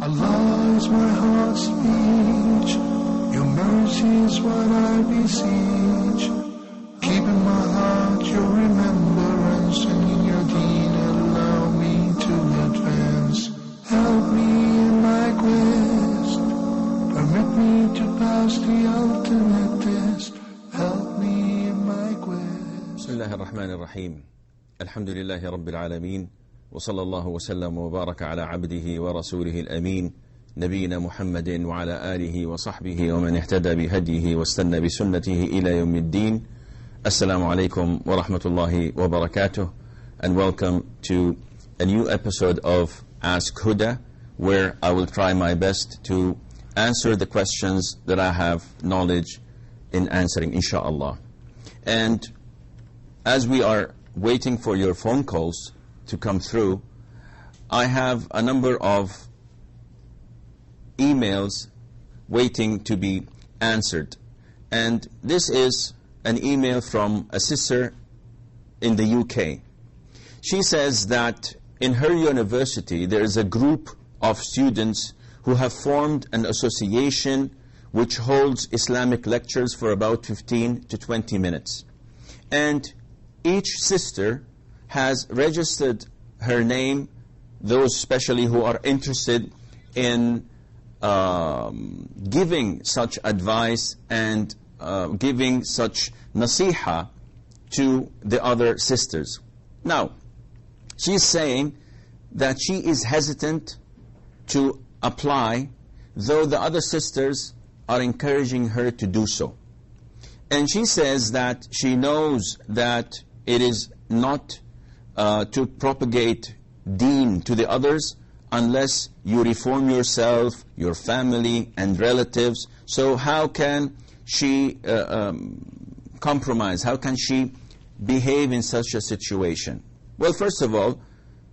Allah is my heart's speech, your mercy is what I beseech. Keep in my heart your remembrance, and in your deen allow me to advance. Help me in my quest, permit me to pass the ultimate test. Help me in my quest. Bismillah ar-Rahman ar-Rahim. Alhamdulillahi Rabbil Alameen. وصلى الله وسلم وبارك على عبده ورسوله الأمين نبينا محمد وعلى آله وصحبه ومن اهتدى بهديه واستنى بسنته إلى يوم الدين. Assalamu alaikum wa rahmatullahi wa barakatuh, and welcome to a new episode of Ask Huda, where I will try my best to answer the questions that I have knowledge in answering, inshaAllah. And as we are waiting for your phone calls to come through, I have a number of emails waiting to be answered. And this is an email from a sister in the UK. She says that in her university there is a group of students who have formed an association which holds Islamic lectures for about 15 to 20 minutes. And each sister has registered her name, those especially who are interested in giving such advice and giving such nasiha to the other sisters. Now, she's saying that she is hesitant to apply, though the other sisters are encouraging her to do so. And she says that she knows that it is not to propagate deen to the others unless you reform yourself, your family and relatives. So how can she compromise? How can she behave in such a situation? Well, first of all,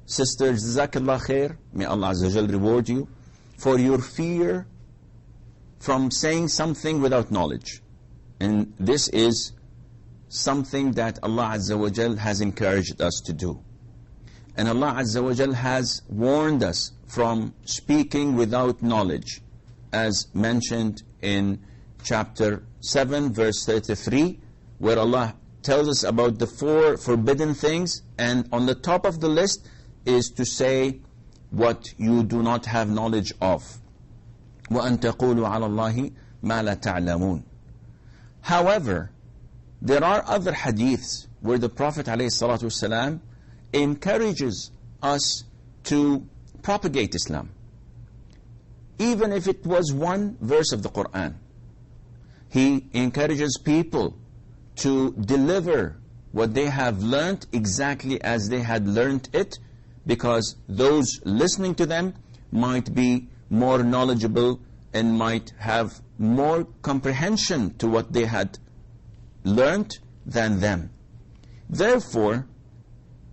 sister, Jazakallah khair, may Allah Azza wa Jal reward you for your fear from saying something without knowledge. And this is something that Allah Azza wa Jal has encouraged us to do. And Allah Azza wa Jal has warned us from speaking without knowledge, as mentioned in chapter 7 verse 33, where Allah tells us about the 4 forbidden things, and on the top of the list is to say what you do not have knowledge of. وَأَن تَقُولُوا عَلَى اللَّهِ مَا لَا تَعْلَمُونَ. However, there are other hadiths where the Prophet ﷺ encourages us to propagate Islam. Even if it was one verse of the Quran, he encourages people to deliver what they have learnt exactly as they had learnt it, because those listening to them might be more knowledgeable and might have more comprehension to what they had learnt than them. Therefore,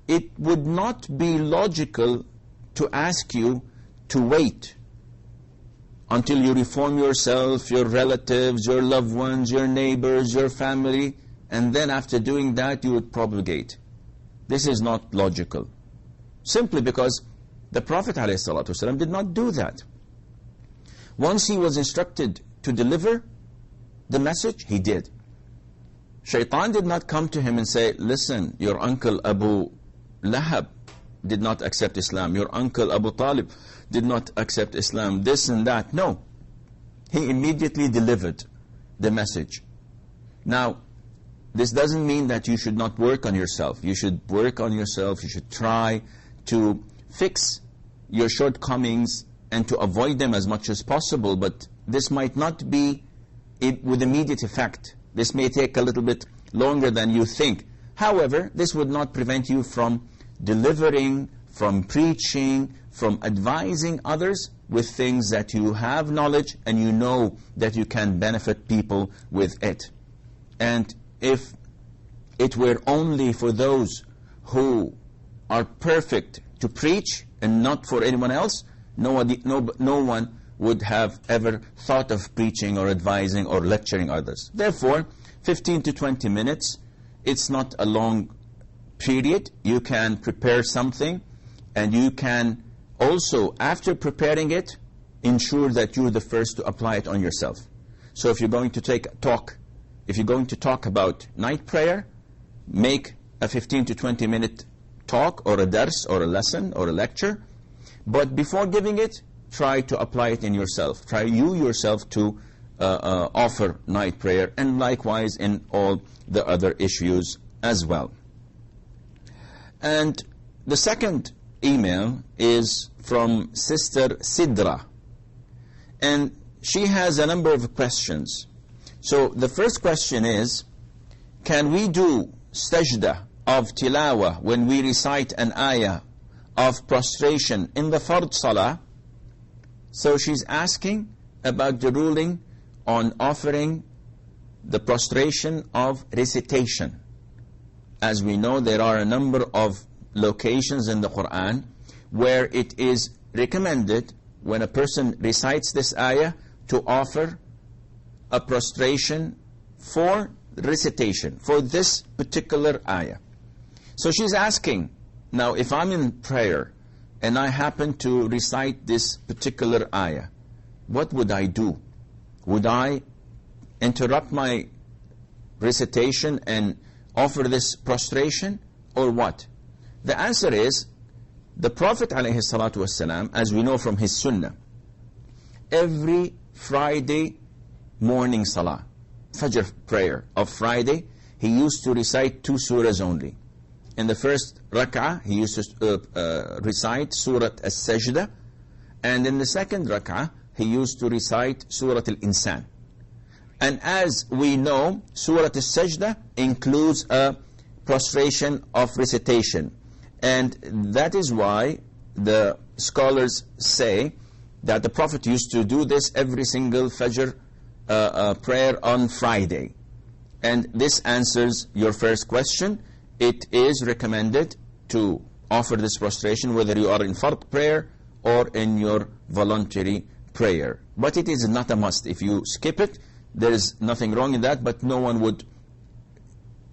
it would not be logical to ask you to wait until you reform yourself, your relatives, your loved ones, your neighbors, your family, and then after doing that you would propagate. This is not logical. Simply because the Prophet ﷺ did not do that. Once he was instructed to deliver the message, he did. Shaitan did not come to him and say, listen, your uncle Abu Lahab did not accept Islam, your uncle Abu Talib did not accept Islam, this and that. No. He immediately delivered the message. Now, this doesn't mean that you should not work on yourself. You should work on yourself. You should try to fix your shortcomings and to avoid them as much as possible. But this might not be with immediate effect. This may take a little bit longer than you think. However, this would not prevent you from delivering, from preaching, from advising others with things that you have knowledge and you know that you can benefit people with it. And if it were only for those who are perfect to preach and not for anyone else, no one would have ever thought of preaching or advising or lecturing others. Therefore, 15 to 20 minutes, it's not a long period. You can prepare something, and you can also, after preparing it, ensure that you're the first to apply it on yourself. So if you're going to talk about night prayer, make a 15 to 20 minute talk or a dars or a lesson or a lecture. But before giving it, try to apply it in yourself. Try you yourself to offer night prayer, and likewise in all the other issues as well. And the second email is from Sister Sidra. And she has a number of questions. So the first question is, can we do sajda of tilawa when we recite an ayah of prostration in the fard salah? So she's asking about the ruling on offering the prostration of recitation. As we know, there are a number of locations in the Quran where it is recommended when a person recites this ayah to offer a prostration for recitation, for this particular ayah. So she's asking, now if I'm in prayer and I happen to recite this particular ayah, what would I do? Would I interrupt my recitation and offer this prostration, or what? The answer is, the Prophet ﷺ, as we know from his sunnah, every Friday morning salah, Fajr prayer of Friday, he used to recite 2 surahs only. In the first rak'ah, he used to recite Surah As-Sajda, and in the second rak'ah, he used to recite Surah Al-Insan. And as we know, Surah As-Sajda includes a prostration of recitation. And that is why the scholars say that the Prophet used to do this every single Fajr prayer on Friday. And this answers your first question. It is recommended to offer this prostration whether you are in fard prayer or in your voluntary prayer. But it is not a must. If you skip it, there is nothing wrong in that, but no one would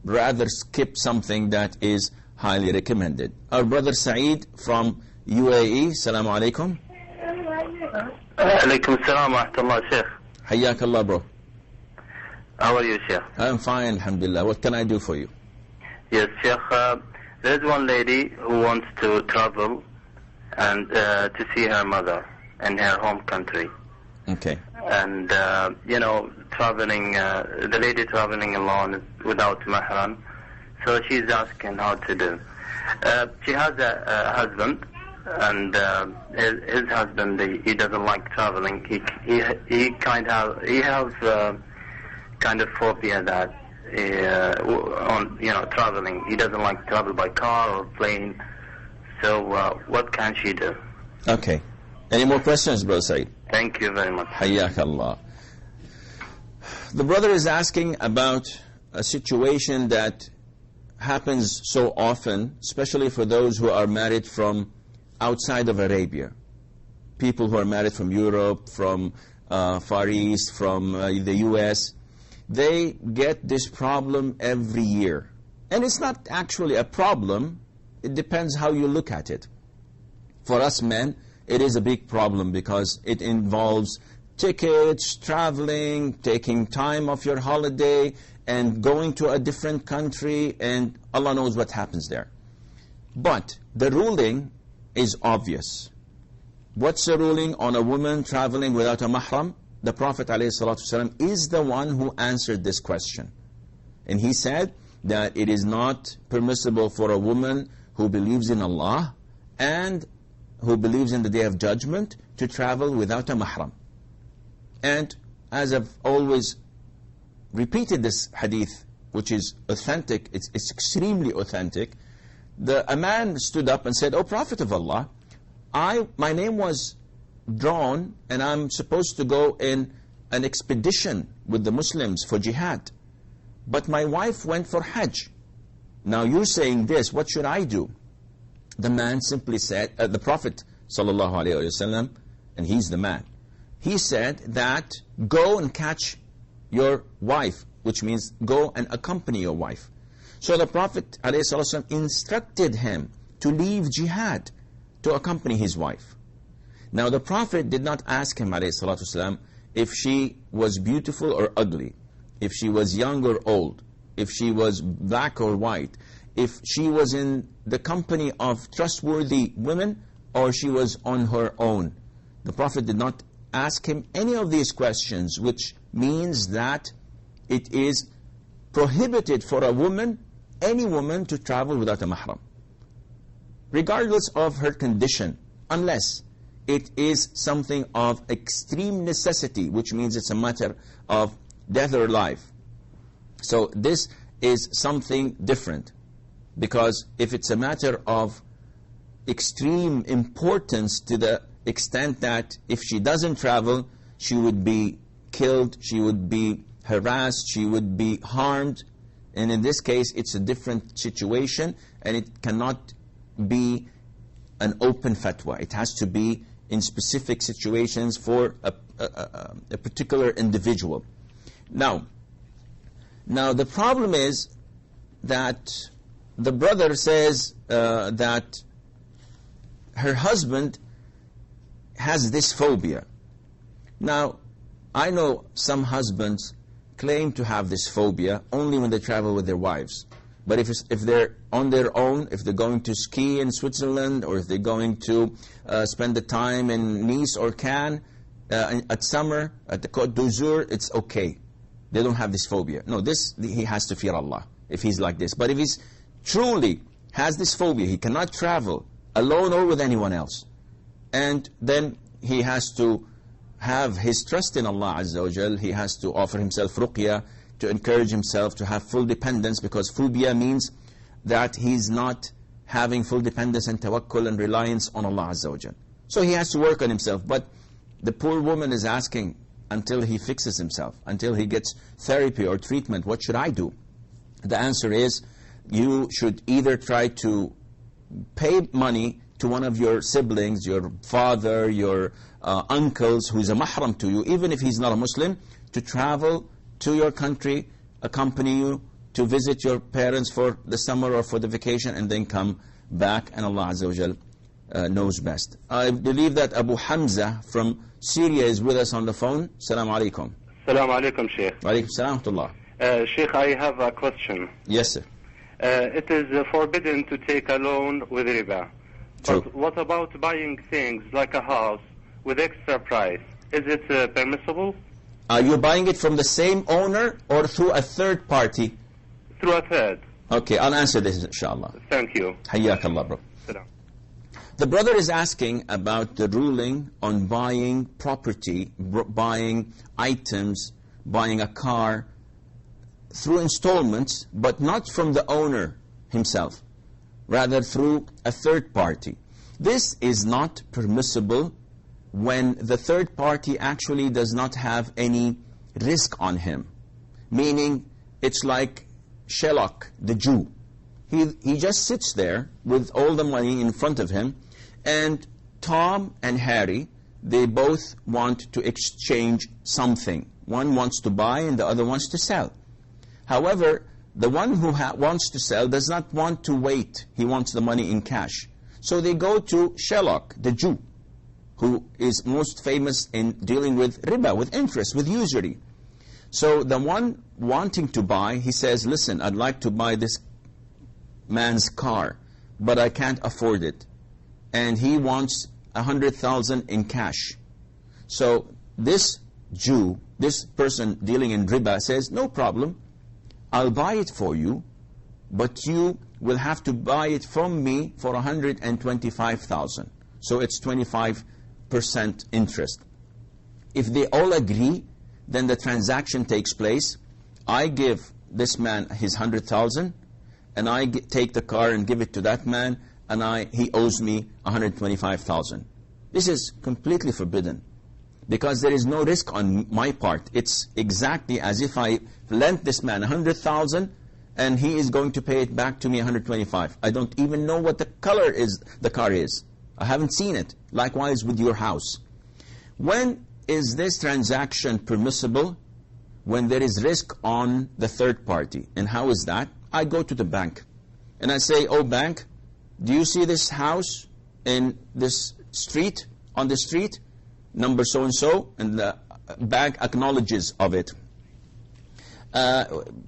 rather skip something that is highly recommended. Our brother Saeed from UAE, Assalamu alaikum. Alaikum assalam wa rahmatullah, Sheikh. Hayyak Allah, bro. How are you, Sheikh? I'm fine, alhamdulillah. What can I do for you? Yes, Sheikh. There's one lady who wants to travel and to see her mother in her home country. Okay. And, traveling, the lady traveling alone without mahram. So she's asking how to do. She has a husband, and his husband, he doesn't like traveling. He has kind of phobia that on traveling. He doesn't like to travel by car or plane. So what can she do? Okay. Any more questions, Brother Saeed? Thank you very much. Hayyak Allah. The brother is asking about a situation that happens so often, especially for those who are married from outside of Arabia. People who are married from Europe, from Far East, from the US. They get this problem every year. And it's not actually a problem. It depends how you look at it. For us men, it is a big problem because it involves tickets, traveling, taking time off your holiday, and going to a different country, and Allah knows what happens there. But the ruling is obvious. What's the ruling on a woman traveling without a mahram? The Prophet ﷺ is the one who answered this question. And he said that it is not permissible for a woman who believes in Allah and who believes in the Day of Judgment to travel without a mahram. And as I've always repeated this hadith, which is authentic, it's extremely authentic, a man stood up and said, "O Prophet of Allah, my name was drawn and I'm supposed to go in an expedition with the Muslims for jihad. But my wife went for Hajj. Now you're saying this, what should I do?" The man simply said, the Prophet ﷺ, and he's the man, he said that go and catch your wife, which means go and accompany your wife. So the Prophet ﷺ instructed him to leave jihad to accompany his wife. Now the Prophet did not ask him, alayhi salatu wasalam, if she was beautiful or ugly, if she was young or old, if she was black or white, if she was in the company of trustworthy women or she was on her own. The Prophet did not ask him any of these questions, which means that it is prohibited for a woman, any woman, to travel without a mahram, regardless of her condition, unless it is something of extreme necessity, which means it's a matter of death or life. So this is something different, because if it's a matter of extreme importance to the extent that if she doesn't travel, she would be killed, she would be harassed, she would be harmed, and in this case it's a different situation, and it cannot be an open fatwa. It has to be in specific situations for a particular individual. Now the problem is that the brother says that her husband has this phobia. Now, I know some husbands claim to have this phobia only when they travel with their wives. But if they're on their own, if they're going to ski in Switzerland, or if they're going to spend the time in Nice or Cannes at summer, at the Côte d'Azur, it's okay. They don't have this phobia. No, he has to fear Allah if he's like this. But if he's truly has this phobia, he cannot travel alone or with anyone else, and then he has to have his trust in Allah Azza wa Jal. He has to offer himself ruqya to encourage himself to have full dependence, because phobia means that he's not having full dependence and tawakkul and reliance on Allah Azza wa Jal. So he has to work on himself. But the poor woman is asking, until he fixes himself, until he gets therapy or treatment, what should I do? The answer is, you should either try to pay money to one of your siblings, your father, your uncles, who's a mahram to you, even if he's not a Muslim, to travel to your country, accompany you to visit your parents for the summer or for the vacation, and then come back, and Allah Azza wa Jal knows best. I believe that Abu Hamza from Syria is with us on the phone. Assalamu alaikum. Assalamu alaikum, Sheikh. Wa alaikum salam wa rahmatullah. Sheikh, I have a question. Yes, sir. It is forbidden to take a loan with riba. True. But what about buying things like a house with extra price? Is it permissible? Are you buying it from the same owner or through a third party? Through a third. Okay, I'll answer this inshallah. Thank you. Hayyak Allah, bro. Salam. The brother is asking about the ruling on buying property, buying items, buying a car through installments, but not from the owner himself, rather through a third party. This is not permissible when the third party actually does not have any risk on him. Meaning, it's like Sheikh, the Jew. He just sits there with all the money in front of him, and Tom and Harry, they both want to exchange something. One wants to buy and the other wants to sell. However, the one who wants to sell does not want to wait. He wants the money in cash. So they go to Sheikh, the Jew, who is most famous in dealing with riba, with interest, with usury. So the one wanting to buy, he says, listen, I'd like to buy this man's car, but I can't afford it. And he wants 100,000 in cash. So this Jew, this person dealing in riba, says, no problem, I'll buy it for you, but you will have to buy it from me for 125,000. So it's 25% interest. If they all agree, then the transaction takes place. I give this man his 100,000, and I take the car and give it to that man, and he owes me 125,000. This is completely forbidden, because there is no risk on my part. It's exactly as if I lent this man 100,000 and he is going to pay it back to me 125. I don't even know what the color is, the car is. I haven't seen it. Likewise with your house. When is this transaction permissible? When there is risk on the third party. And how is that? I go to the bank and I say, oh bank, do you see this house in this street? on the street, number so-and-so, and the bank acknowledges of it.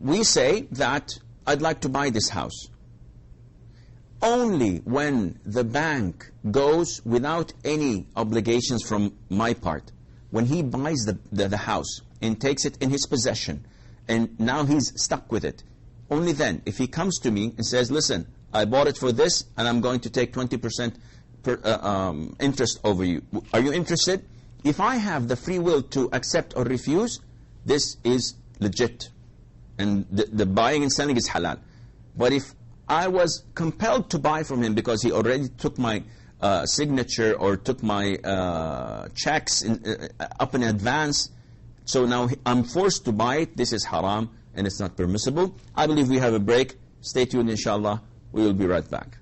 We say that I'd like to buy this house. Only when the bank goes without any obligations from my part, when he buys the house and takes it in his possession, and now he's stuck with it, only then, if he comes to me and says, listen, I bought it for this, and I'm going to take 20% interest over you. Are you interested? If I have the free will to accept or refuse, this is legit. And the buying and selling is halal. But if I was compelled to buy from him because he already took my signature or took my checks up in advance, so now I'm forced to buy it, this is haram and it's not permissible. I believe we have a break. Stay tuned, inshallah. We will be right back.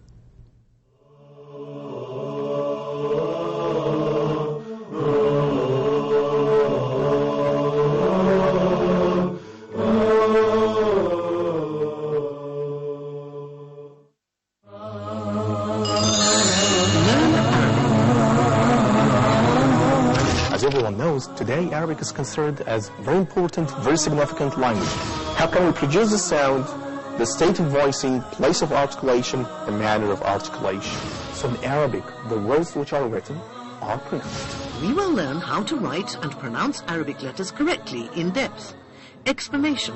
As everyone knows, today Arabic is considered as very important, very significant language. How can we produce the sound, the state of voicing, place of articulation, the manner of articulation? So in Arabic, the words which are written are pronounced. We will learn how to write and pronounce Arabic letters correctly in depth. Explanation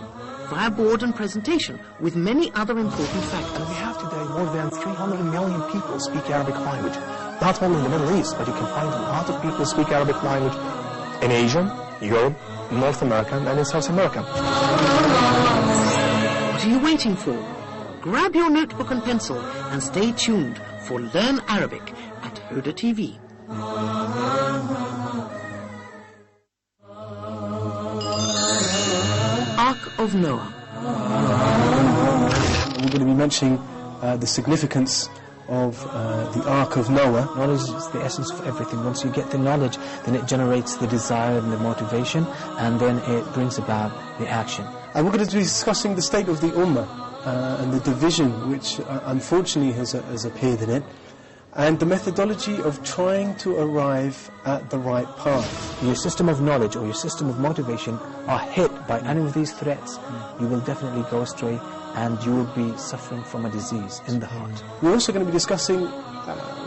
via board and presentation with many other important factors. And we have today more than 300 million people speak Arabic language. Not only in the Middle East, but you can find a lot of people speak Arabic language in Asia, Europe, North America, and in South America. What are you waiting for? Grab your notebook and pencil and stay tuned for Learn Arabic at Huda TV. Ark of Noah. We're going to be mentioning the significance of the Ark of Noah. Knowledge is the essence of everything. Once you get the knowledge, then it generates the desire and the motivation, and then it brings about the action. And we're going to be discussing the state of the Ummah and the division which unfortunately has appeared in it, and the methodology of trying to arrive at the right path. Your system of knowledge or your system of motivation are hit by any of these threats, you will definitely go astray and you will be suffering from a disease in the heart. We're also going to be discussing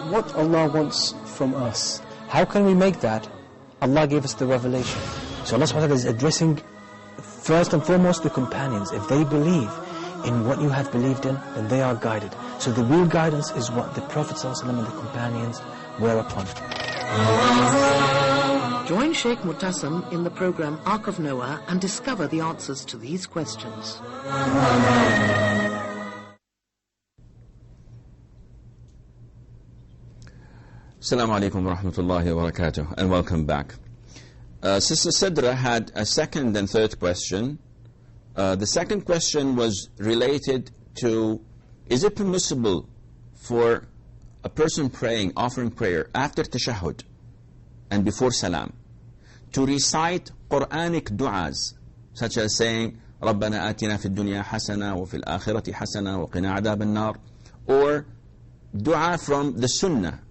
what Allah wants from us. How can we make that? Allah gave us the revelation. So Allah subhanahu wa ta'ala is addressing first and foremost the companions. If they believe in what you have believed in, then they are guided. So the real guidance is what the Prophet ﷺ and the companions were upon. Join Sheikh Mutasam in the program Ark of Noah and discover the answers to these questions. Assalamu alaikum wa rahmatullahi wa barakatuh, and welcome back. Sister Sidra had a second and third question. The second question was related to, is it permissible for a person praying, offering prayer after tashahhud and before salam, to recite Quranic du'as, such as saying, رَبَّنَا آتِنَا فِي الدُّنْيَا حَسَنًا وَفِي الْآخِرَةِ حَسَنًا وَقِنَا عَذَابَ النَّارِ, or du'a from the sunnah,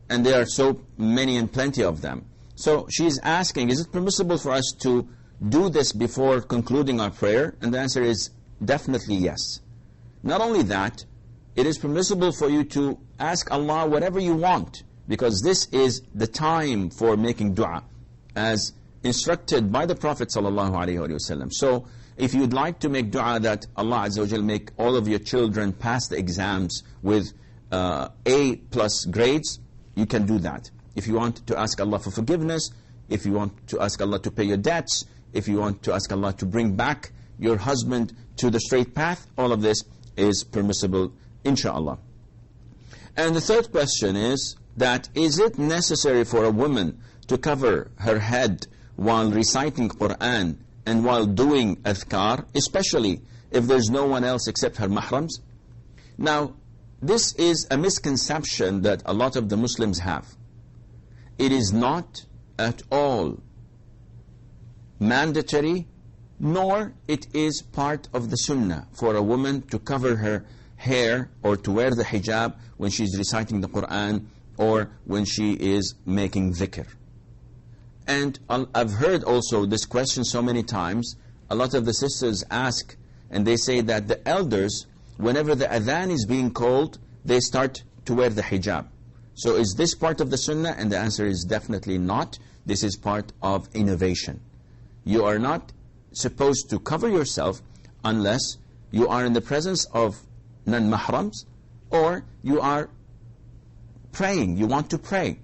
and there are so many and plenty of them. So she's asking, is it permissible for us to do this before concluding our prayer? And the answer is definitely yes. Not only that, it is permissible for you to ask Allah whatever you want, because this is the time for making dua, as instructed by the Prophet ﷺ. So if you'd like to make dua that Allah Azza wa Jal make all of your children pass the exams with A+ grades, you can do that. If you want to ask Allah for forgiveness, if you want to ask Allah to pay your debts, if you want to ask Allah to bring back your husband to the straight path, all of this is permissible, inshallah. And the third question is that, is it necessary for a woman to cover her head while reciting Qur'an and while doing adhkar, especially if there's no one else except her mahrams? Now, this is a misconception that a lot of the Muslims have. It is not at all mandatory, nor it is part of the sunnah for a woman to cover her hair or to wear the hijab when she's reciting the Qur'an or when she is making dhikr. And I've heard also this question so many times. A lot of the sisters ask, and they say that the elders, whenever the adhan is being called, they start to wear the hijab. So is this part of the sunnah? And the answer is definitely not. This is part of innovation. You are not supposed to cover yourself unless you are in the presence of non-mahrams, or you are praying, you want to pray.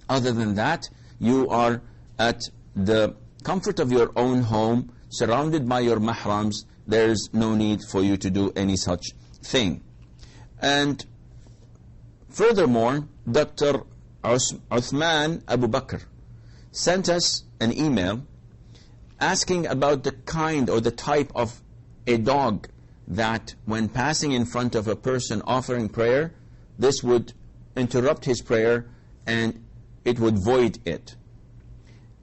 Other than that, you are at the comfort of your own home, surrounded by your mahrams. There is no need for you to do any such thing. And furthermore, Dr. Uthman Abu Bakr sent us an email asking about the kind or the type of a dog that when passing in front of a person offering prayer, this would interrupt his prayer and it would void it.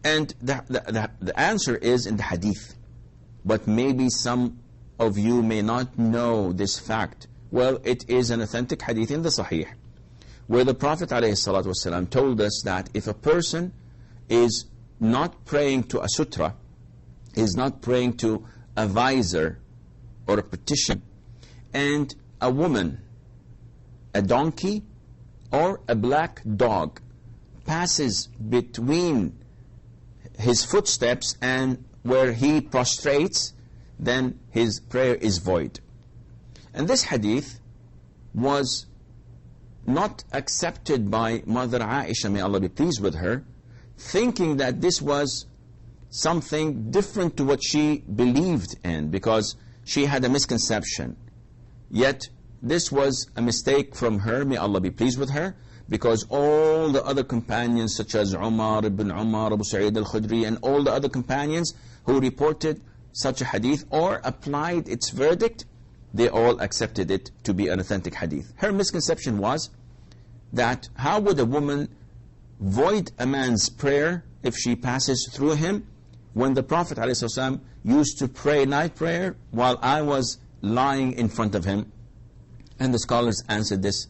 And the answer is in the hadith. But maybe some of you may not know this fact. Well, it is an authentic hadith in the Sahih, where the Prophet ﷺ told us that if a person is not praying to a sutra, is not praying to a visor or a petition, and a woman, a donkey, or a black dog passes between his footsteps and where he prostrates, then his prayer is void. And this hadith was not accepted by Mother Aisha, may Allah be pleased with her, thinking that this was something different to what she believed in, because she had a misconception. Yet this was a mistake from her, may Allah be pleased with her, because all the other companions such as Umar ibn Umar, Abu Sa'id al-Khudri, and all the other companions who reported such a hadith or applied its verdict, they all accepted it to be an authentic hadith. Her misconception was that how would a woman void a man's prayer if she passes through him, when the Prophet ﷺ used to pray night prayer while I was lying in front of him? And the scholars answered this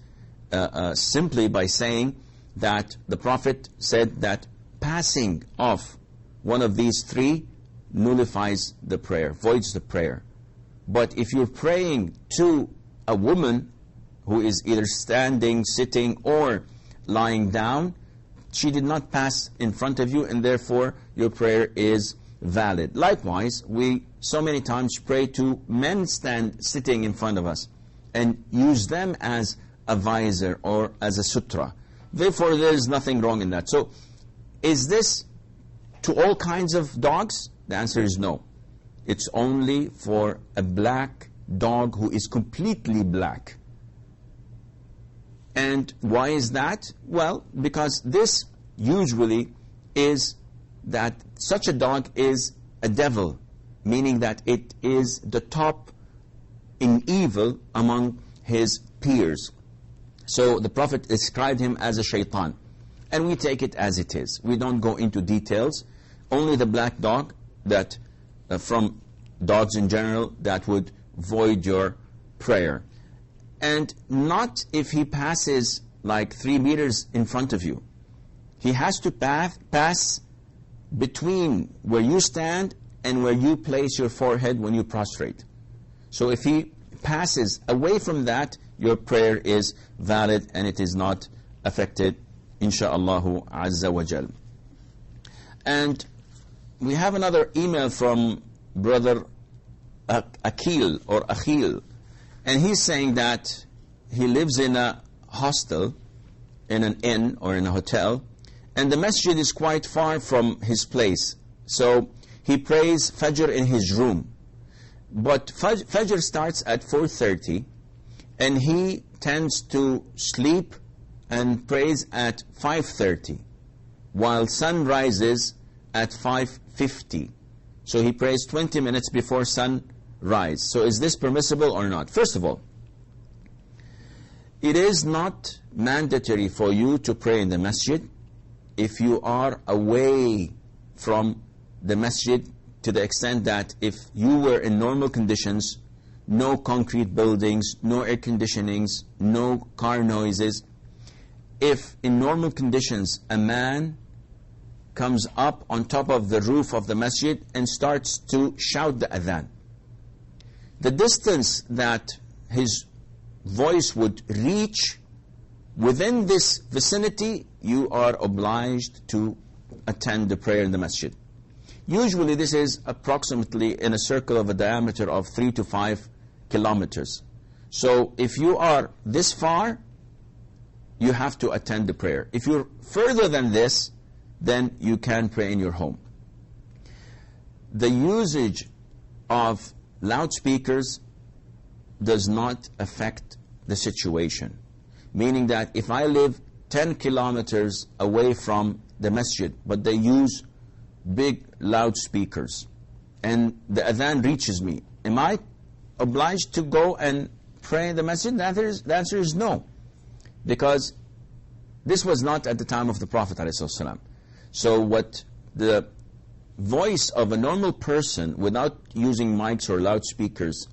simply by saying that the Prophet said that passing off one of these three nullifies the prayer, voids the prayer. But if you're praying to a woman who is either standing, sitting, or lying down, she did not pass in front of you, and therefore your prayer is valid. Likewise, we so many times pray to men sitting in front of us and use them as a visor or as a sutra. Therefore, there is nothing wrong in that. So, is this to all kinds of dogs? The answer is no. It's only for a black dog who is completely black. And why is that? Well, because this usually is that such a dog is a devil, meaning that it is the top in evil among his peers. So the Prophet described him as a shaitan. And we take it as it is. We don't go into details. Only the black dog, that from dogs in general, that would void your prayer. And not if he passes like 3 meters in front of you. He has to pass between where you stand and where you place your forehead when you prostrate. So if he passes away from that, your prayer is valid and it is not affected, insha'Allahu azza wa jal. And we have another email from Brother Akil or Akhil, and he's saying that he lives in a hostel, in an inn or in a hotel, and the masjid is quite far from his place. So he prays Fajr in his room. But Fajr starts at 4:30, and he tends to sleep and prays at 5:30, while sun rises at 5:50. So he prays 20 minutes before sunrise. So is this permissible or not? First of all, it is not mandatory for you to pray in the masjid if you are away from the masjid, to the extent that if you were in normal conditions, no concrete buildings, no air conditionings, no car noises, if in normal conditions a man comes up on top of the roof of the masjid and starts to shout the adhan, the distance that his voice would reach within this vicinity, you are obliged to attend the prayer in the masjid. Usually this is approximately in a circle of a diameter of 3 to 5 kilometers. So if you are this far, you have to attend the prayer. If you're further than this, then you can pray in your home. The usage of loudspeakers does not affect the situation. Meaning that if I live 10 kilometers away from the masjid, but they use big loudspeakers, and the adhan reaches me, am I obliged to go and pray in the masjid? The answer is no. Because this was not at the time of the Prophet ﷺ. So what the voice of a normal person, without using mics or loudspeakers,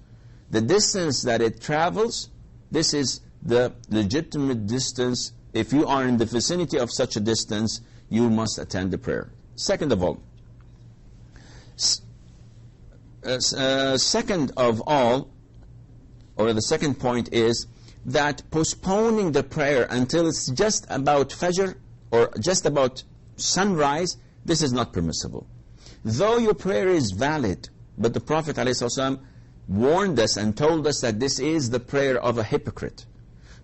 the distance that it travels, this is the legitimate distance. If you are in the vicinity of such a distance, you must attend the prayer. Second of all, the second point is that postponing the prayer until it's just about Fajr or just about sunrise, this is not permissible. Though your prayer is valid, but the Prophet ﷺ warned us and told us that this is the prayer of a hypocrite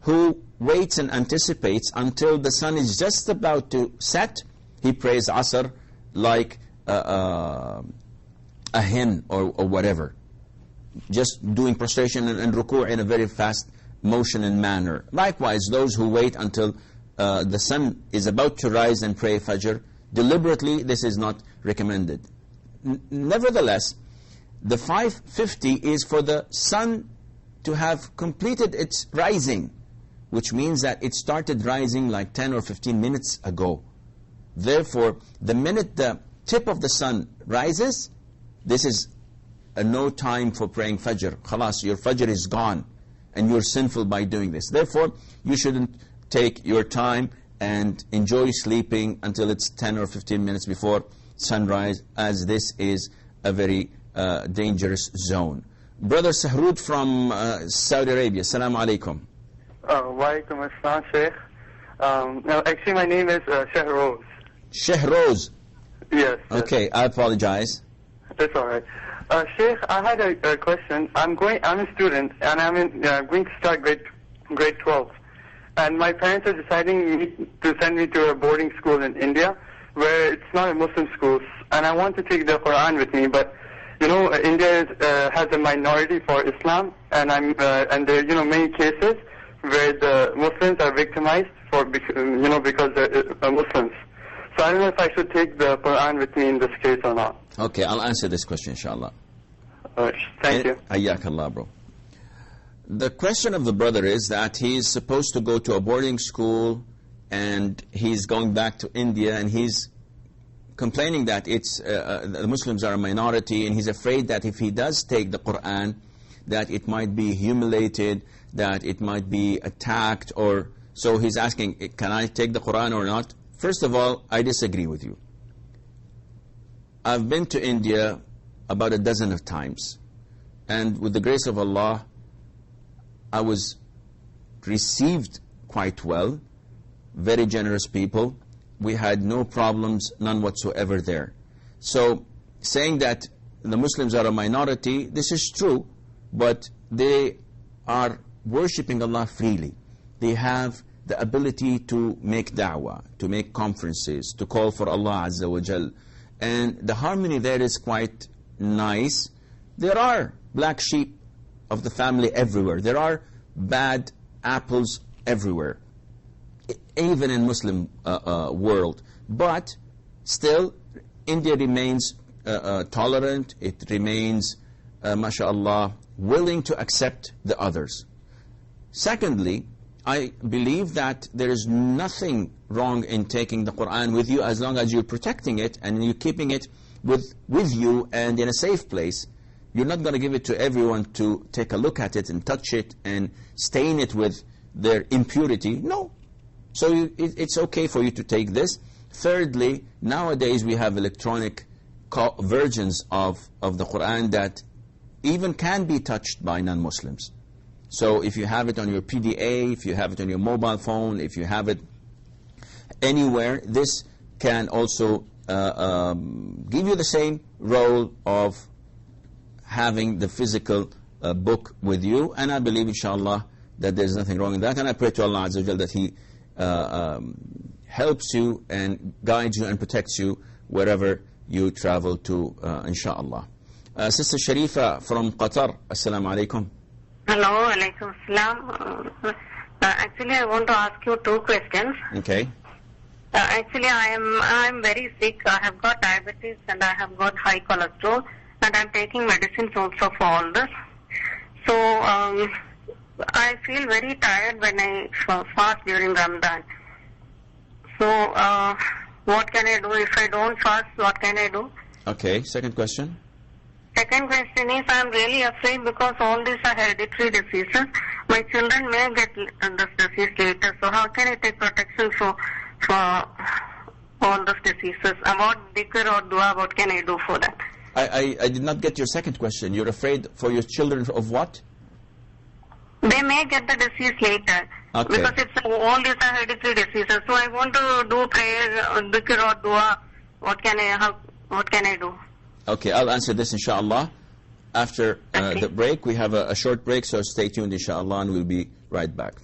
who waits and anticipates until the sun is just about to set. He prays Asr like a hen or whatever, just doing prostration and ruku' in a very fast motion and manner. Likewise, those who wait until the sun is about to rise and pray Fajr, deliberately, this is not recommended. Nevertheless, the 5:50 is for the sun to have completed its rising, which means that it started rising like 10 or 15 minutes ago. Therefore, the minute the tip of the sun rises, this is no time for praying Fajr. Khalas, your Fajr is gone, and you're sinful by doing this. Therefore, you shouldn't take your time and enjoy sleeping until it's 10 or 15 minutes before sunrise, as this is a very dangerous zone. Brother Sahrud from Saudi Arabia, Assalamu alaikum. Wa alaikum assalam, Sheikh. No, actually, my name is Shehroz. Shehroz? Yes. Okay, I apologize. That's all right. Sheikh, I had a question. I'm a student, and I'm going to start grade 12. And my parents are deciding to send me to a boarding school in India, where it's not a Muslim school. And I want to take the Quran with me, but you know, India has a minority for Islam, and and there are many cases where the Muslims are victimized because they're Muslims. So I don't know if I should take the Quran with me in this case or not. Okay, I'll answer this question, inshallah. Thank you. Hayyakallah, bro. The question of the brother is that he's supposed to go to a boarding school and he's going back to India, and he's complaining that the Muslims are a minority, and he's afraid that if he does take the Quran, that it might be humiliated, that it might be attacked, or so he's asking, can I take the Quran or not? First of all, I disagree with you. I've been to India about a dozen of times, and with the grace of Allah, I was received quite well, very generous people. We had no problems, none whatsoever there. So saying that the Muslims are a minority, this is true, but they are worshipping Allah freely. They have the ability to make da'wah, to make conferences, to call for Allah Azza wa Jal. And the harmony there is quite nice. There are black sheep of the family everywhere. There are bad apples everywhere, even in Muslim world. But still, India remains tolerant. It remains, mashallah, willing to accept the others. Secondly, I believe that there is nothing wrong in taking the Quran with you, as long as you're protecting it and you're keeping it with you and in a safe place. You're not going to give it to everyone to take a look at it and touch it and stain it with their impurity. No. So it's okay for you to take this. Thirdly, nowadays we have electronic versions of the Quran that even can be touched by non-Muslims. So if you have it on your PDA, if you have it on your mobile phone, if you have it anywhere, this can also give you the same role of having the physical book with you. And I believe, inshallah, that there's nothing wrong in that. And I pray to Allah Azza wa Jal that He helps you and guides you and protects you wherever you travel to, inshallah. Sister Sharifa from Qatar, Assalamu alaikum. Hello, alaikum salam. Actually, I want to ask you two questions. Okay. Actually, I'm very sick. I have got diabetes and I have got high cholesterol, and I'm taking medicines also for all this. So I feel very tired when I fast during Ramadan. So what can I do if I don't fast? What can I do? Okay. Second question. Second question is, I'm really afraid because all these are hereditary diseases. My children may get this disease later. So how can I take protection for all those diseases? About dhikr or dua, what can I do for that? I did not get your second question. You're afraid for your children of what? They may get the disease later. Okay. Because all these are hereditary diseases. So I want to do prayer, dhikr or dua. What can I do? Okay, I'll answer this inshallah. After the break, we have a short break, so stay tuned inshallah, and we'll be right back.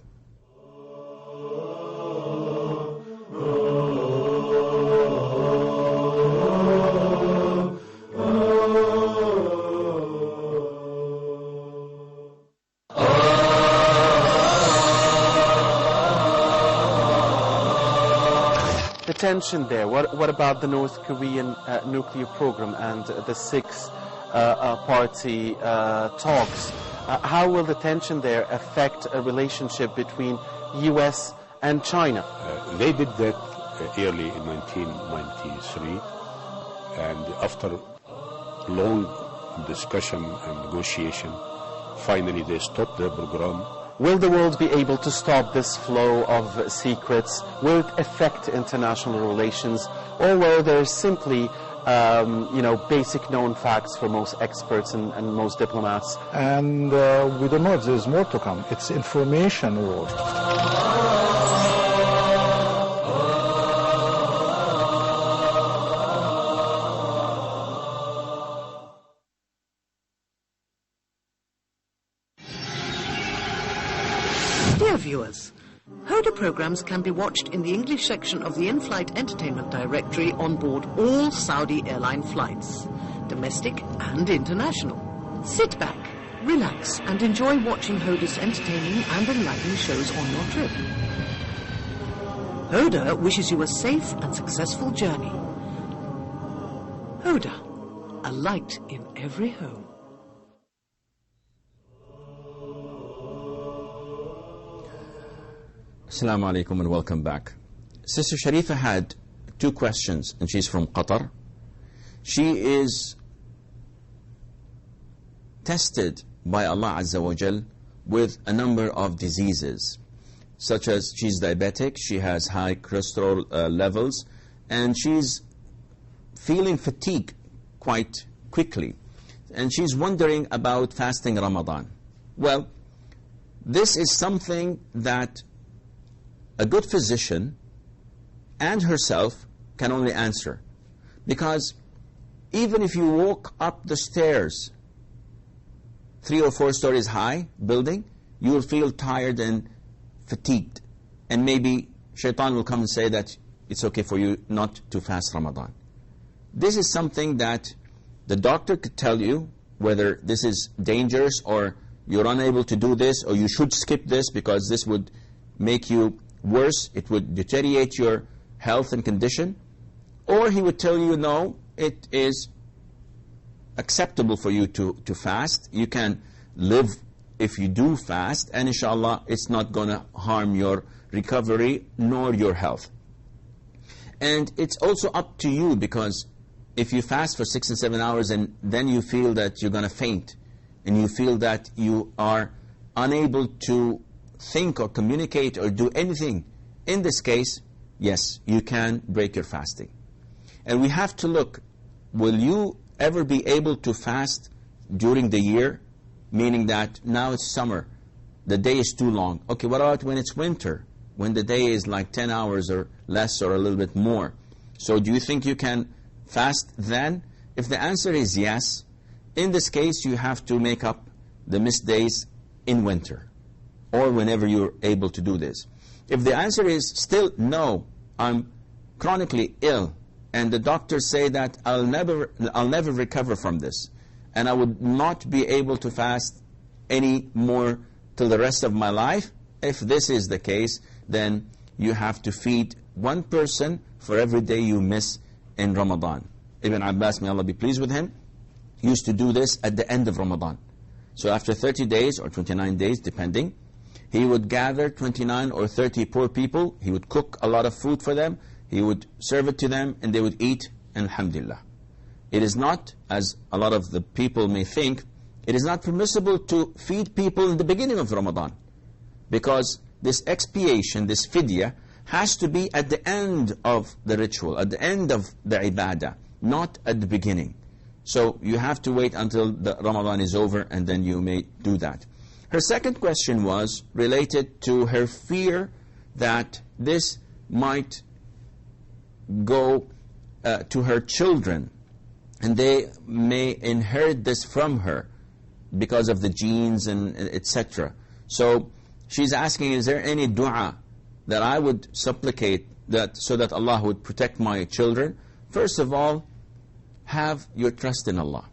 The tension there, what about the North Korean nuclear program and the six-party talks? How will the tension there affect a relationship between US and China? They did that early in 1993, and after long discussion and negotiation, finally they stopped the program. Will the world be able to stop this flow of secrets? Will it affect international relations? Or will there simply, basic known facts for most experts and most diplomats? And we don't know if there's more to come. It's information war. Dear viewers, Huda programs can be watched in the English section of the in-flight entertainment directory on board all Saudi airline flights, domestic and international. Sit back, relax and enjoy watching Huda's entertaining and enlightening shows on your trip. Huda wishes you a safe and successful journey. Huda, a light in every home. Assalamu alaikum and welcome back. Sister Sharifa had two questions, and she's from Qatar. She is tested by Allah Azza wa Jal with a number of diseases, such as she's diabetic, she has high cholesterol levels, and she's feeling fatigue quite quickly. And she's wondering about fasting Ramadan. Well, this is something that a good physician and herself can only answer. Because even if you walk up the stairs 3 or 4 stories high building, you will feel tired and fatigued. And maybe shaitan will come and say that it's okay for you not to fast Ramadan. This is something that the doctor could tell you whether this is dangerous or you're unable to do this or you should skip this because this would make you worse, it would deteriorate your health and condition. Or he would tell you, no, it is acceptable for you to fast. You can live if you do fast, and inshallah it's not going to harm your recovery nor your health. And it's also up to you, because if you fast for 6 and 7 hours and then you feel that you're going to faint and you feel that you are unable to think or communicate or do anything in this case, yes, you can break your fasting. And we have to look, will you ever be able to fast during the year? Meaning that now it's summer, the day is too long. Okay, what about when it's winter, when the day is like 10 hours or less or a little bit more? So do you think you can fast then? If the answer is yes, in this case you have to make up the missed days in winter or whenever you're able to do this. If the answer is still no, I'm chronically ill and the doctors say that I'll never recover from this and I would not be able to fast any more till the rest of my life, if this is the case, then you have to feed one person for every day you miss in Ramadan. Ibn Abbas, may Allah be pleased with him, used to do this at the end of Ramadan. So after 30 days or 29 days, depending, he would gather 29 or 30 poor people, he would cook a lot of food for them, he would serve it to them, and they would eat, and alhamdulillah. It is not, as a lot of the people may think, it is not permissible to feed people in the beginning of Ramadan, because this expiation, this fidya, has to be at the end of the ritual, at the end of the ibadah, not at the beginning. So you have to wait until the Ramadan is over and then you may do that. Her second question was related to her fear that this might go to her children and they may inherit this from her because of the genes and etc. So she's asking, is there any dua that I would supplicate that so that Allah would protect my children? First of all, have your trust in Allah.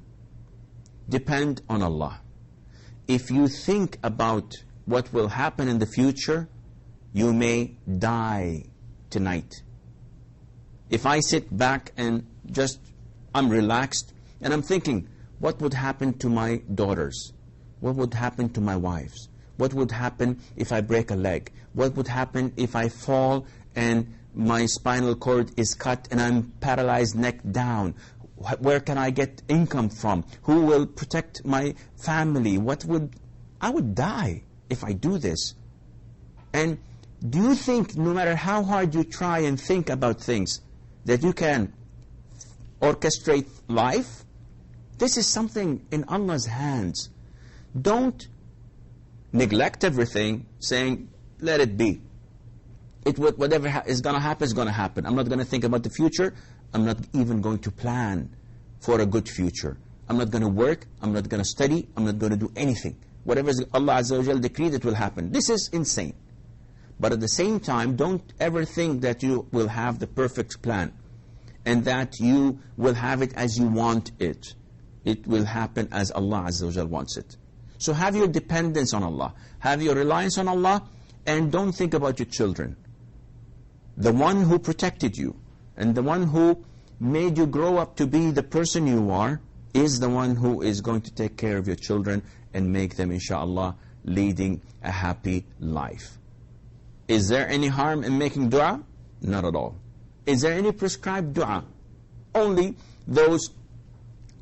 Depend on Allah. If you think about what will happen in the future, you may die tonight. If I sit back and just, I'm relaxed, and I'm thinking, what would happen to my daughters? What would happen to my wives? What would happen if I break a leg? What would happen if I fall and my spinal cord is cut and I'm paralyzed neck down? Where can I get income from? Who will protect my family? I would die if I do this. And do you think, no matter how hard you try and think about things, that you can orchestrate life? This is something in Allah's hands. Don't neglect everything, saying, let it be. Whatever is going to happen is going to happen. I'm not going to think about the future. I'm not even going to plan for a good future. I'm not going to work. I'm not going to study. I'm not going to do anything. Whatever Allah Azza wa Jal decreed, it will happen. This is insane. But at the same time, don't ever think that you will have the perfect plan and that you will have it as you want it. It will happen as Allah Azza wa Jal wants it. So have your dependence on Allah. Have your reliance on Allah, and don't think about your children. The one who protected you and the one who made you grow up to be the person you are is the one who is going to take care of your children and make them, inshallah, leading a happy life. Is there any harm in making dua? Not at all. Is there any prescribed dua? Only those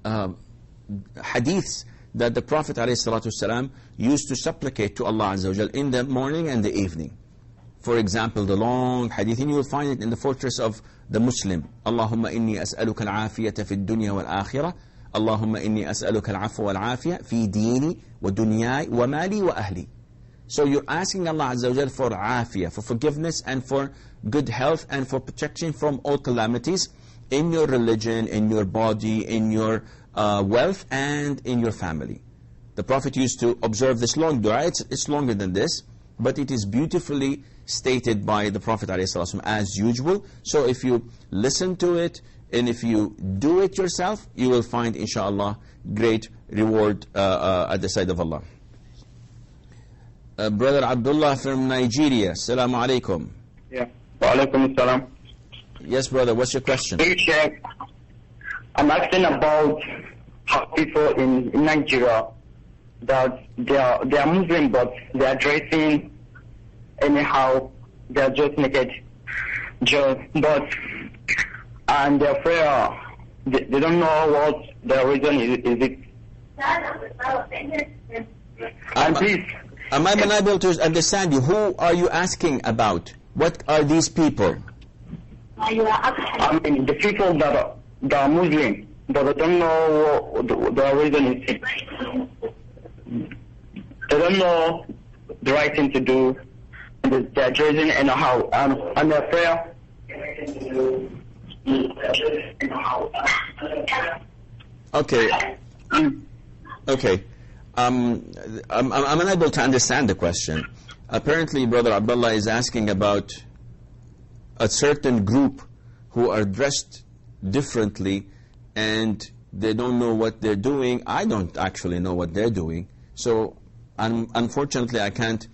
hadiths that the Prophet ﷺ used to supplicate to Allah Azza wa Jal in the morning and the evening. For example, the long hadith, and you will find it in the fortress of the Muslim. Allahumma inni as'aluka al-afiyata fi dunya wal-akhirah. Allahumma inni as'aluka al-afwa wal-afiyah fi dini wa dunyai wa mali wa ahli. So you're asking Allah Azza wa Jal for afiyah, for forgiveness and for good health and for protection from all calamities in your religion, in your body, in your wealth and in your family. The Prophet used to observe this long dua. It's longer than this, but it is beautifully stated by the Prophet ﷺ as usual. So if you listen to it and if you do it yourself, you will find, inshallah, great reward at the side of Allah. Brother Abdullah from Nigeria, Assalamu alaikum. Yeah, wa alaikum assalam. Yes, brother, what's your question? Hey, Sheikh, I'm asking about how people in Nigeria, that they are Muslim, but they are dressing anyhow, they are just naked. And their prayer, they don't know what their reason is it. And please, am I unable to understand you? Who are you asking about? What are these people? I mean, the people that are Muslim, but I don't know what the reason is. They don't know the right thing to do. They're dressing anyhow. And their prayer. Okay. Okay. I'm unable to understand the question. Apparently, Brother Abdullah is asking about a certain group who are dressed differently and they don't know what they're doing. I don't actually know what they're doing. So, unfortunately, I can't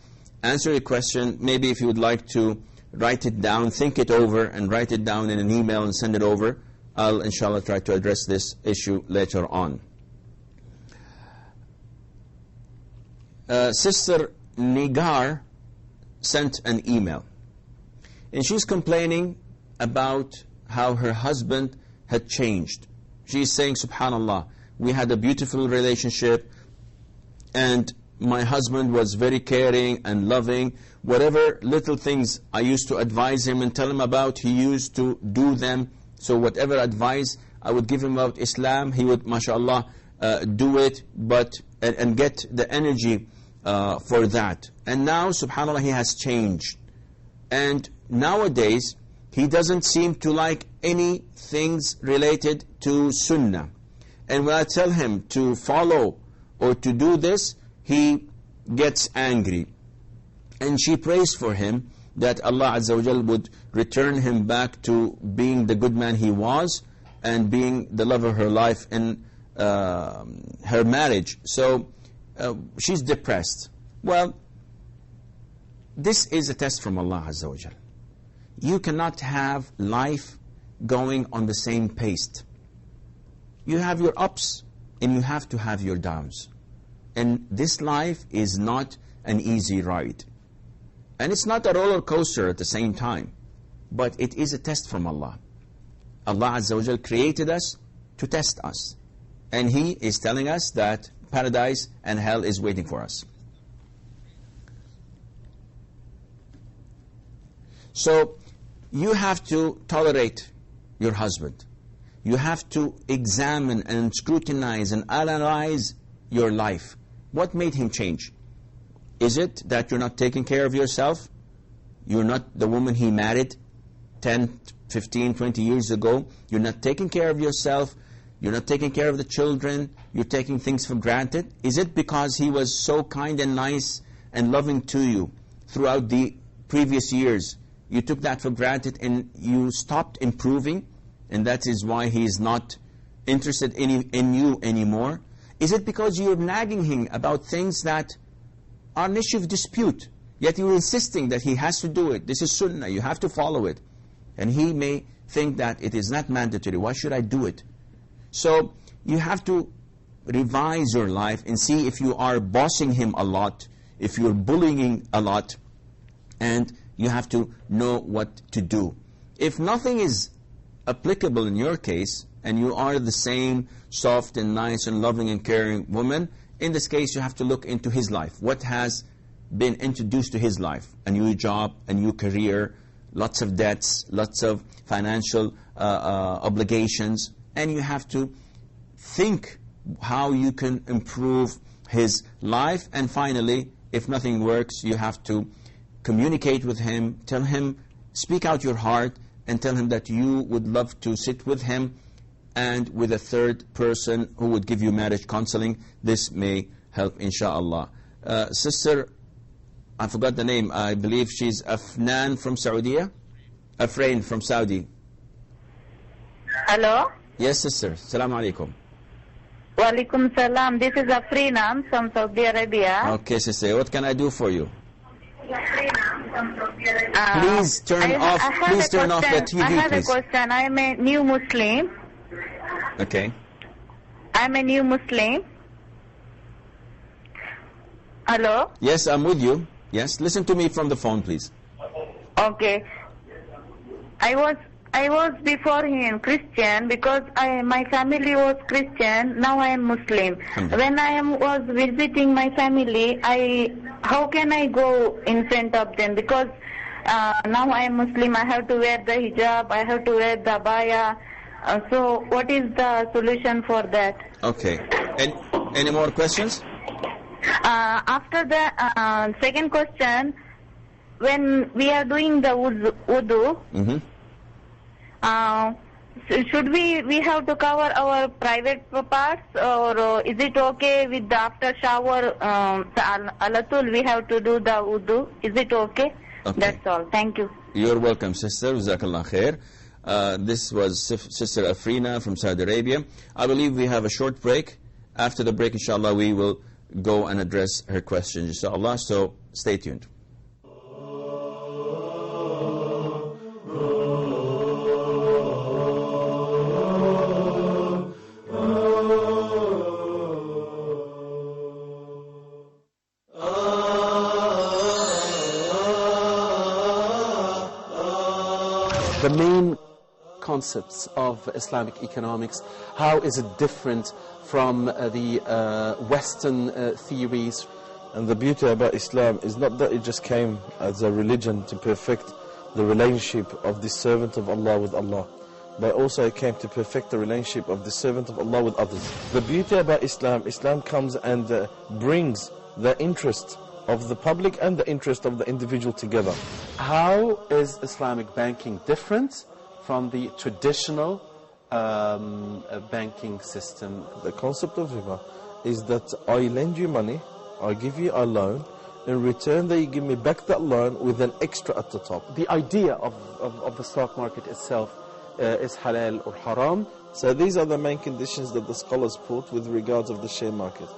answer your question. Maybe if you would like to write it down, think it over, and write it down in an email and send it over, I'll, inshallah, try to address this issue later on. Sister Nigar sent an email, and she's complaining about how her husband had changed. She's saying, subhanallah, we had a beautiful relationship and my husband was very caring and loving. Whatever little things I used to advise him and tell him about, he used to do them. So whatever advice I would give him about Islam, he would, mashallah, do it, and get the energy for that. And now, subhanallah, he has changed. And nowadays, he doesn't seem to like any things related to sunnah. And when I tell him to follow or to do this, he gets angry. And she prays for him that Allah Azza wa Jal would return him back to being the good man he was and being the love of her life in her marriage. So she's depressed. Well, this is a test from Allah Azza wa Jal. You cannot have life going on the same pace. You have your ups and you have to have your downs. And this life is not an easy ride. And it's not a roller coaster at the same time. But it is a test from Allah. Allah Azza wa Jal created us to test us. And He is telling us that paradise and hell is waiting for us. So, you have to tolerate your husband. You have to examine and scrutinize and analyze your life. What made him change? Is it that you're not taking care of yourself? You're not the woman he married 10, 15, 20 years ago. You're not taking care of yourself. You're not taking care of the children. You're taking things for granted. Is it because he was so kind and nice and loving to you throughout the previous years? You took that for granted and you stopped improving, and that is why he is not interested in you anymore? Is it because you're nagging him about things that are an issue of dispute, yet you're insisting that he has to do it? This is sunnah, you have to follow it. And he may think that it is not mandatory. Why should I do it? So you have to revise your life and see if you are bossing him a lot, if you're bullying a lot, and you have to know what to do. If nothing is applicable in your case, and you are the same soft and nice and loving and caring woman, in this case you have to look into his life. What has been introduced to his life? A new job, a new career, lots of debts, lots of financial obligations, and you have to think how you can improve his life. And finally, if nothing works, you have to communicate with him, tell him, speak out your heart, and tell him that you would love to sit with him and with a third person who would give you marriage counseling. This may help, inshallah. Sister, I forgot the name. I believe she's Afnan from Saudi. Afrain from Saudi. Hello? Yes, sister. Assalamu alaikum. Wa alaikum salam. This is Afrina from Saudi Arabia. Okay, sister. What can I do for you? Please turn off the TV, I have please. a question. I am a new Muslim. Okay. I'm a new Muslim. Hello? Yes, I'm with you. Yes, listen to me from the phone, please. Okay. I was before him Christian because my family was Christian. Now I am Muslim. When I was visiting my family, how can I go in front of them? Because now I am Muslim, I have to wear the hijab, I have to wear the abaya. So what is the solution for that? Okay. And any more questions? After the second question, when we are doing the wudu, should we have to cover our private parts, or is it okay with the after shower alatul we have to do the wudu? Is it okay? That's all. Thank you. You're welcome, sister. Jazakallah khair. This was Sister Afrina from Saudi Arabia. I believe we have a short break. After the break, inshallah, we will go and address her questions, inshallah. So stay tuned. The main concepts of Islamic economics, how is it different from the Western theories? And the beauty about Islam is not that it just came as a religion to perfect the relationship of the servant of Allah with Allah, but also it came to perfect the relationship of the servant of Allah with others. The beauty about Islam comes and brings the interest of the public and the interest of the individual together. How is Islamic banking different from the traditional banking system? The concept of riba is that I lend you money, I give you a loan, in return that you give me back that loan with an extra at the top. The idea of the stock market itself is halal or haram. So these are the main conditions that the scholars put with regards of the share market.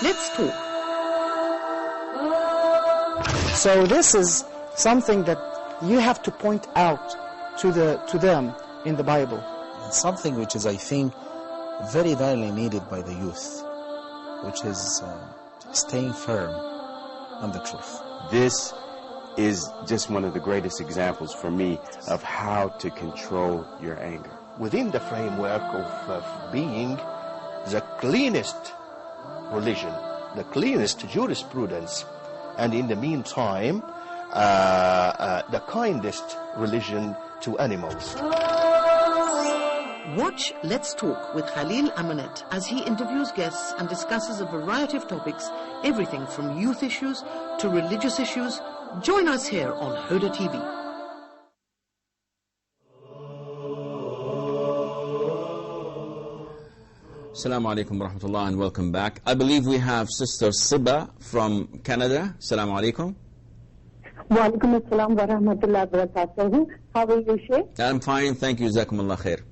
Let's talk. So this is something that you have to point out to them in the Bible. It's something which is, I think, very rarely needed by the youth, which is staying firm on the truth. This is just one of the greatest examples for me of how to control your anger. Within the framework of being the cleanest religion, the cleanest jurisprudence, and in the meantime, the kindest religion to animals. Watch Let's Talk with Khalil Amanet as he interviews guests and discusses a variety of topics, everything from youth issues to religious issues. Join us here on Huda TV. Assalamu alaikum wa rahmatullah and welcome back. I believe we have Sister Siba from Canada. Assalamu alaikum. Wa alaikum assalam wa rahmatullahi wa barakatuh. How are you, Sheikh? I'm fine, thank you. Jazakumullah khair.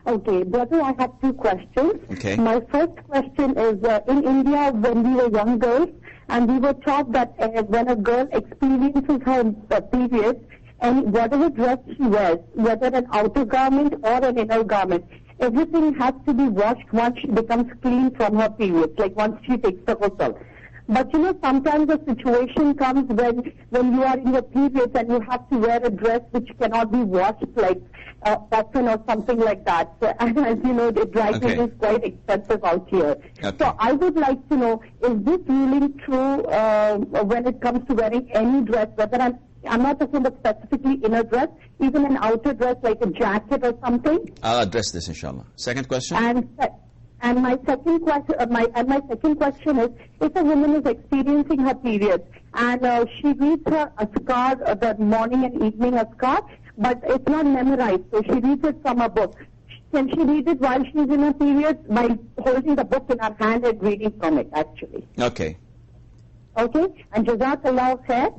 Okay, brother, I have two questions. Okay. My first question is, in India, when we were young girls, and we were taught that when a girl experiences her period, and whatever dress she wears, whether an outer garment or an inner garment, everything has to be washed once she becomes clean from her periods, like once she takes the ghusl. But you know, sometimes a situation comes when you are in your periods and you have to wear a dress which cannot be washed, like often or something like that. And as you know, the dry cleaning is quite expensive out here. Okay. So I would like to know, is this ruling true when it comes to wearing any dress, whether I'm not talking about specifically inner dress, even an outer dress like a jacket or something? I'll address this inshallah. Second question? And my second question is, if a woman is experiencing her period and she reads her askar, the morning and evening askar, but it's not memorized, so she reads it from a book. Can she read it while she's in her period by holding the book in her hand and reading from it, actually? Okay. Okay? And Jazakallah khair.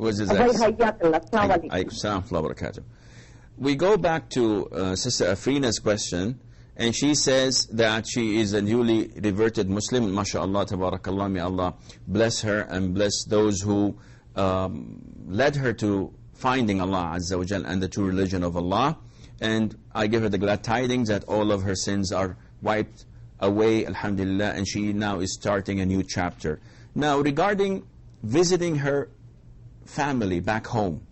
We go back to Sister Afrina's question, and she says that she is a newly reverted Muslim. MashaAllah, tabarakallah, may Allah bless her and bless those who led her to finding Allah Azza wa Jal and the true religion of Allah. And I give her the glad tidings that all of her sins are wiped away, alhamdulillah, and she now is starting a new chapter. Now, regarding visiting her family back home,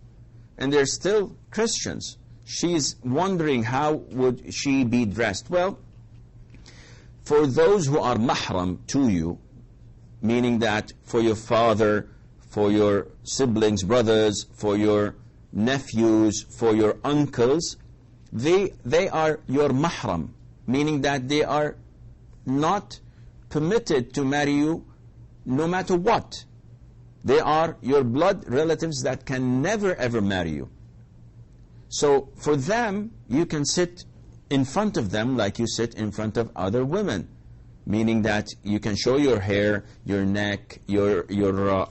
and they're still Christians. She's wondering how would she be dressed. Well, for those who are mahram to you, meaning that for your father, for your siblings, brothers, for your nephews, for your uncles, they are your mahram, meaning that they are not permitted to marry you no matter what. They are your blood relatives that can never ever marry you. So for them, you can sit in front of them like you sit in front of other women, meaning that you can show your hair, your neck, your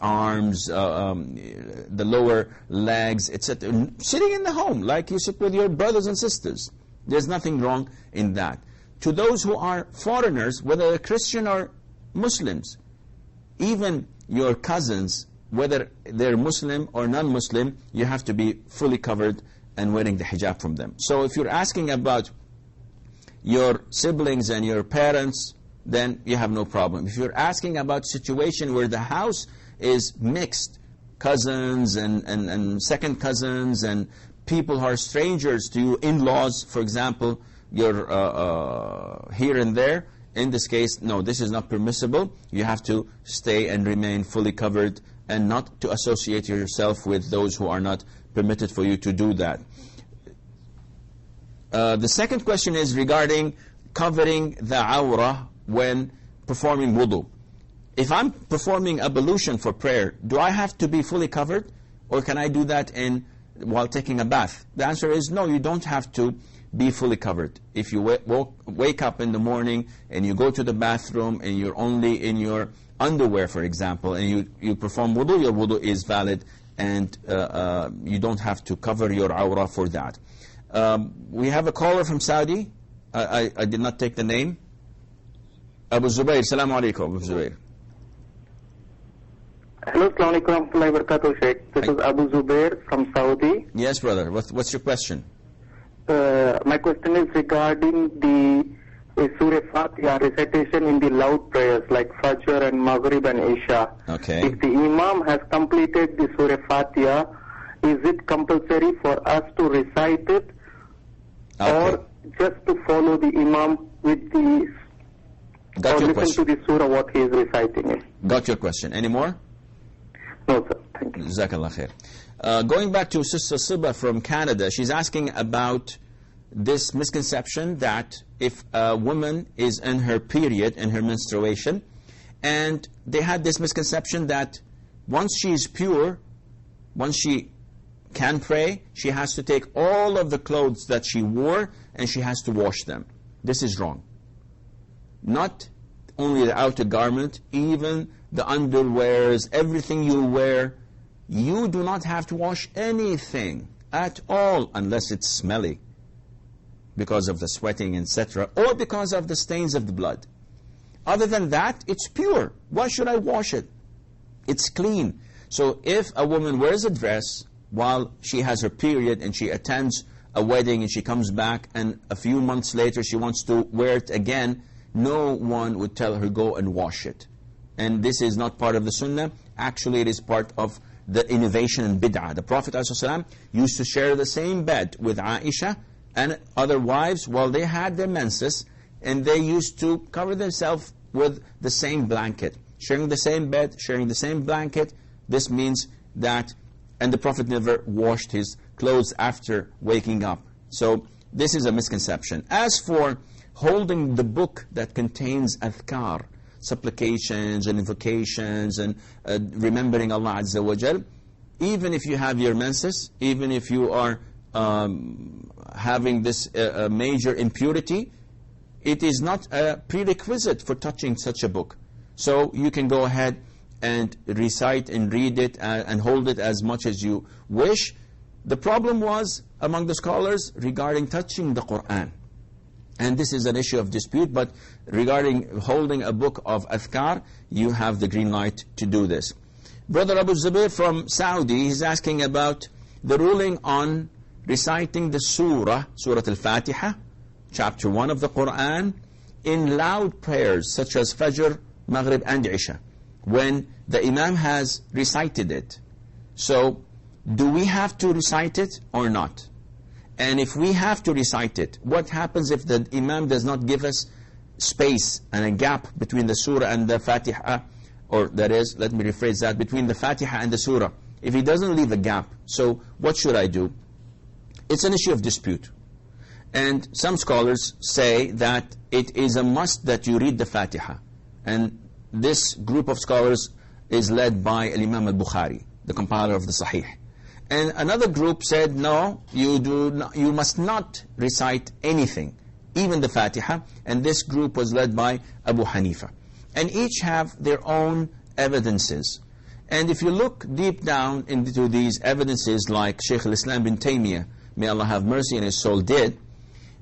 arms, the lower legs, etc. Sitting in the home like you sit with your brothers and sisters. There's nothing wrong in that. To those who are foreigners, whether they're Christian or Muslims, even your cousins, whether they're Muslim or non-Muslim, you have to be fully covered and wearing the hijab from them. So if you're asking about your siblings and your parents, then you have no problem. If you're asking about situation where the house is mixed, cousins and second cousins and people who are strangers to you, in-laws, for example, you're here and there, in this case, no, this is not permissible. You have to stay and remain fully covered and not to associate yourself with those who are not permitted for you to do that. The second question is regarding covering the awrah when performing wudu. If I'm performing ablution for prayer, do I have to be fully covered, or can I do that while taking a bath? The answer is no, you don't have to be fully covered. If you wake up in the morning and you go to the bathroom and you're only in your underwear, for example, and you perform wudu, your wudu is valid, and you don't have to cover your awrah for that. We have a caller from Saudi. I did not take the name. Abu Zubair, Assalamu alaikum, Abu Zubair. Hello, Assalamu alaikum warahmatullahi wabarakatuh, Sheikh. This is Abu Zubair from Saudi. Yes, brother. What's your question? My question is regarding the Surah Fatiha recitation in the loud prayers like Fajr and Maghrib and Isha. Okay. If the Imam has completed the Surah Fatiha, is it compulsory for us to recite it, or just to follow the Imam with the Got your listen question. to the surah what he is reciting it? Got your question. Any more? No, sir. Thank you. Jazakallah khair. Going back to Sister Siba from Canada, she's asking about this misconception that if a woman is in her period, in her menstruation, and they had this misconception that once she is pure, once she can pray, she has to take all of the clothes that she wore and she has to wash them. This is wrong. Not only the outer garment, even the underwears, everything you wear, you do not have to wash anything at all unless it's smelly because of the sweating, etc., or because of the stains of the blood. Other than that, it's pure. Why should I wash it? It's clean. So if a woman wears a dress while she has her period and she attends a wedding and she comes back and a few months later she wants to wear it again, no one would tell her go and wash it. And this is not part of the sunnah. Actually, it is part of the innovation in bid'ah. The Prophet ﷺ used to share the same bed with Aisha and other wives while they had their menses, and they used to cover themselves with the same blanket. Sharing the same bed, sharing the same blanket, this means that, and the Prophet never washed his clothes after waking up. So this is a misconception. As for holding the book that contains adhkar, supplications and invocations and remembering Allah Azza wa Jal, even if you have your menses, even if you are having this major impurity, it is not a prerequisite for touching such a book. So you can go ahead and recite and read it and hold it as much as you wish. The problem was among the scholars regarding touching the Qur'an. And this is an issue of dispute, but regarding holding a book of adhkar, you have the green light to do this. Brother Abu Zubair from Saudi, he's asking about the ruling on reciting the surah, Surah Al-Fatiha, chapter 1 of the Qur'an, in loud prayers such as Fajr, Maghrib and Isha, when the Imam has recited it. So do we have to recite it or not? And if we have to recite it, what happens if the Imam does not give us space and a gap between the surah and the Fatiha? Or that is, let me rephrase that, between the Fatiha and the surah. If he doesn't leave a gap, so what should I do? It's an issue of dispute. And some scholars say that it is a must that you read the Fatiha. And this group of scholars is led by Imam al-Bukhari, the compiler of the Sahih. And another group said, no, you must not recite anything, even the Fatiha. And this group was led by Abu Hanifa. And each have their own evidences. And if you look deep down into these evidences, like Sheikh al-Islam bin Taymiyyah, may Allah have mercy on his soul, did,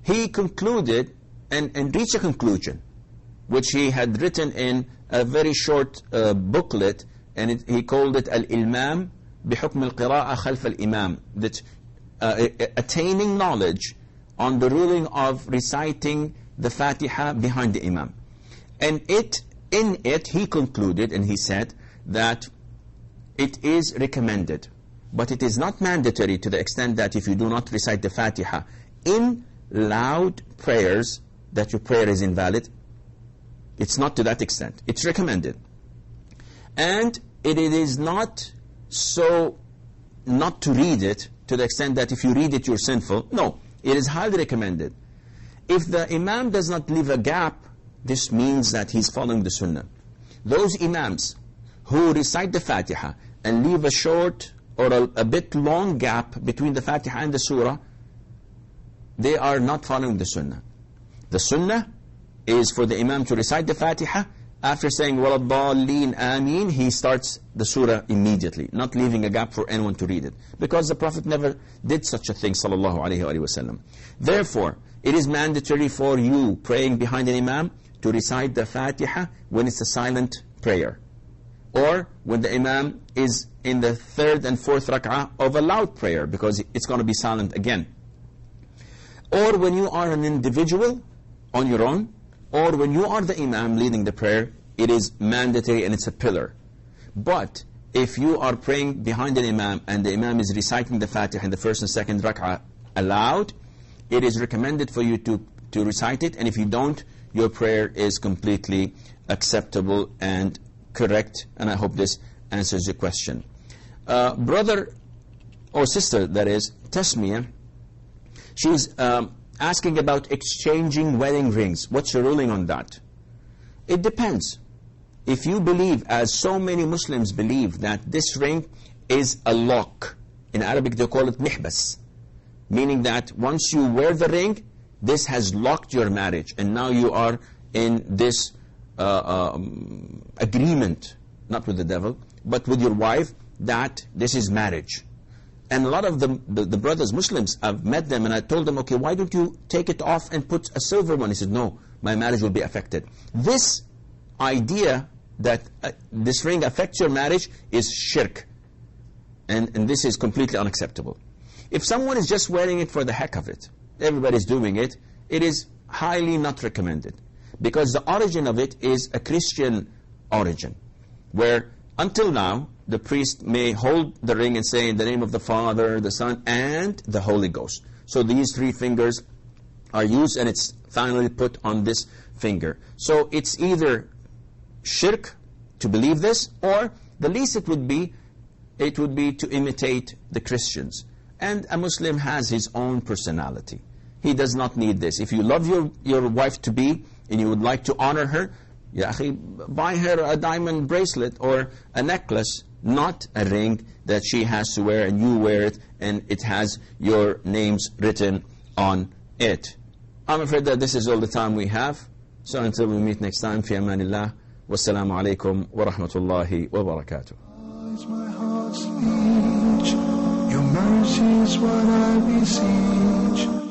he concluded and reached a conclusion, which he had written in a very short booklet, and he called it Al-Ilmam بحكم القراءة خلف الإمام, that attaining knowledge on the ruling of reciting the Fatiha behind the Imam. And in it he concluded, and he said that it is recommended, but it is not mandatory, to the extent that if you do not recite the Fatiha in loud prayers, that your prayer is invalid. It's not to that extent. It's recommended. And it is not so not to read it to the extent that if you read it you're sinful. No, it is highly recommended. If the Imam does not leave a gap, this means that he's following the Sunnah. Those Imams who recite the Fatiha and leave a short or a bit long gap between the Fatiha and the Surah, they are not following the Sunnah. The Sunnah is for the Imam to recite the Fatiha. After saying وَلَضَّالِّينَ آمين, he starts the Surah immediately, not leaving a gap for anyone to read it. Because the Prophet never did such a thing, sallallahu alayhi wa sallam. Therefore, it is mandatory for you praying behind an Imam to recite the Fatiha when it's a silent prayer, or when the Imam is in the third and fourth rak'ah of a loud prayer, because it's going to be silent again. Or when you are an individual on your own, or when you are the Imam leading the prayer, it is mandatory and it's a pillar. But if you are praying behind an Imam and the Imam is reciting the Fatiha in the first and second rak'ah aloud, it is recommended for you to recite it, and if you don't, your prayer is completely acceptable and correct. And I hope this answers your question. Brother or sister, that is, Tasmiyah, she's asking about exchanging wedding rings. What's your ruling on that? It depends. If you believe, as so many Muslims believe, that this ring is a lock, in Arabic they call it mihbas, meaning that once you wear the ring, this has locked your marriage, and now you are in this agreement, not with the devil, but with your wife, that this is marriage. And a lot of the brothers, Muslims, I've met them and I told them, okay, why don't you take it off and put a silver one? He said, no, my marriage will be affected. This idea that this ring affects your marriage is shirk. And this is completely unacceptable. If someone is just wearing it for the heck of it, everybody's doing it, it is highly not recommended. Because the origin of it is a Christian origin, where until now, the priest may hold the ring and say, in the name of the Father, the Son, and the Holy Ghost. So these three fingers are used, and it's finally put on this finger. So it's either shirk to believe this, or the least it would be to imitate the Christians. And a Muslim has his own personality. He does not need this. If you love your wife to be, and you would like to honor her, ya akhi, buy her a diamond bracelet or a necklace, not a ring that she has to wear and you wear it and it has your names written on it. I'm afraid that this is all the time we have. So until we meet next time, fi amanillah, wassalamu alaikum wa rahmatullahi wa barakatuh. My heart's speech, your mercy is what I beseech.